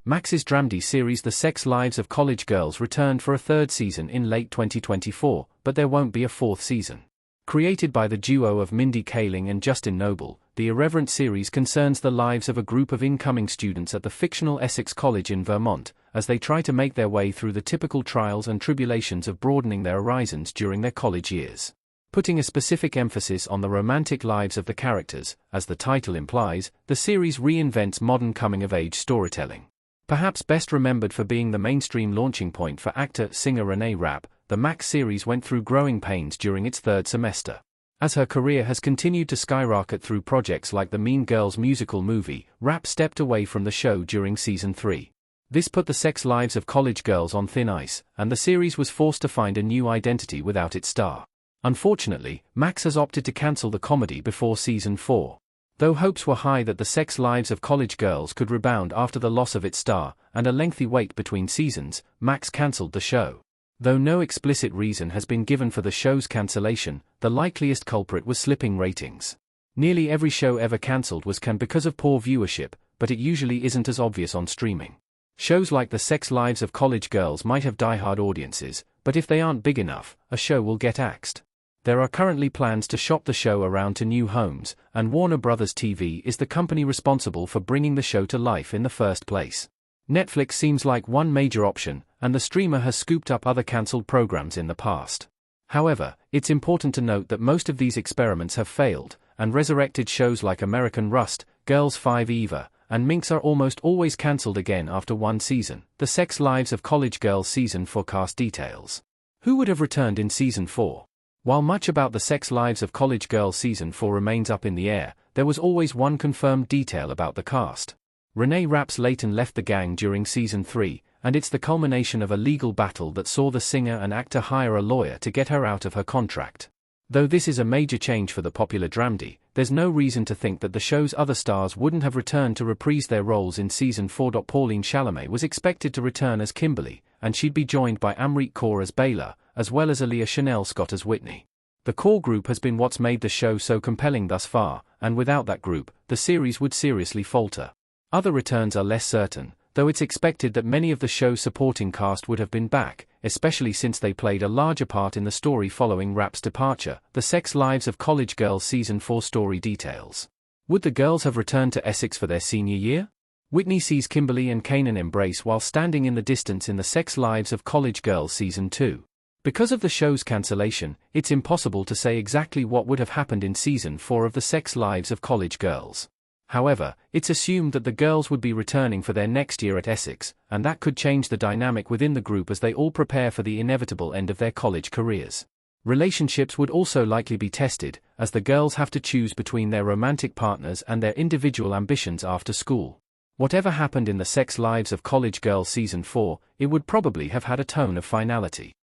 Max's dramedy series The Sex Lives of College Girls returned for a third season in late 2024, but there won't be a fourth season. Created by the duo of Mindy Kaling and Justin Noble, the irreverent series concerns the lives of a group of incoming students at the fictional Essex College in Vermont, as they try to make their way through the typical trials and tribulations of broadening their horizons during their college years. Putting a specific emphasis on the romantic lives of the characters, as the title implies, the series reinvents modern coming-of-age storytelling. Perhaps best remembered for being the mainstream launching point for actor-singer Renee Rapp, the Max series went through growing pains during its third semester. As her career has continued to skyrocket through projects like the Mean Girls musical movie, Rapp stepped away from the show during season 3. This put the sex lives of college girls on thin ice, and the series was forced to find a new identity without its star. Unfortunately, Max has opted to cancel the comedy before season 4. Though hopes were high that the sex lives of college girls could rebound after the loss of its star, and a lengthy wait between seasons, Max cancelled the show. Though no explicit reason has been given for the show's cancellation, the likeliest culprit was slipping ratings. Nearly every show ever cancelled was canned because of poor viewership, but it usually isn't as obvious on streaming. Shows like The Sex Lives of College Girls might have die-hard audiences, but if they aren't big enough, a show will get axed. There are currently plans to shop the show around to new homes, and Warner Bros. TV is the company responsible for bringing the show to life in the first place. Netflix seems like one major option, and the streamer has scooped up other cancelled programs in the past. However, it's important to note that most of these experiments have failed, and resurrected shows like American Rust, Girls 5 Eva, and Minx are almost always cancelled again after one season. The Sex Lives of College Girls season 4 cast details. Who would have returned in season 4? While much about The Sex Lives of College Girls season 4 remains up in the air, there was always one confirmed detail about the cast. Renee Rapp's Layton left the gang during season 3, and it's the culmination of a legal battle that saw the singer and actor hire a lawyer to get her out of her contract. Though this is a major change for the popular dramedy, there's no reason to think that the show's other stars wouldn't have returned to reprise their roles in season 4. Pauline Chalamet was expected to return as Kimberly, and she'd be joined by Amrit Kaur as Bayla, as well as Aaliyah Chanel Scott as Whitney. The core group has been what's made the show so compelling thus far, and without that group, the series would seriously falter. Other returns are less certain, though it's expected that many of the show's supporting cast would have been back, especially since they played a larger part in the story following Rapp's departure. The Sex Lives of College Girls season 4 story details. Would the girls have returned to Essex for their senior year? Whitney sees Kimberly and Kanan embrace while standing in the distance in The Sex Lives of College Girls season 2. Because of the show's cancellation, it's impossible to say exactly what would have happened in season 4 of The Sex Lives of College Girls. However, it's assumed that the girls would be returning for their next year at Essex, and that could change the dynamic within the group as they all prepare for the inevitable end of their college careers. Relationships would also likely be tested, as the girls have to choose between their romantic partners and their individual ambitions after school. Whatever happened in The Sex Lives of College Girls season 4, it would probably have had a tone of finality.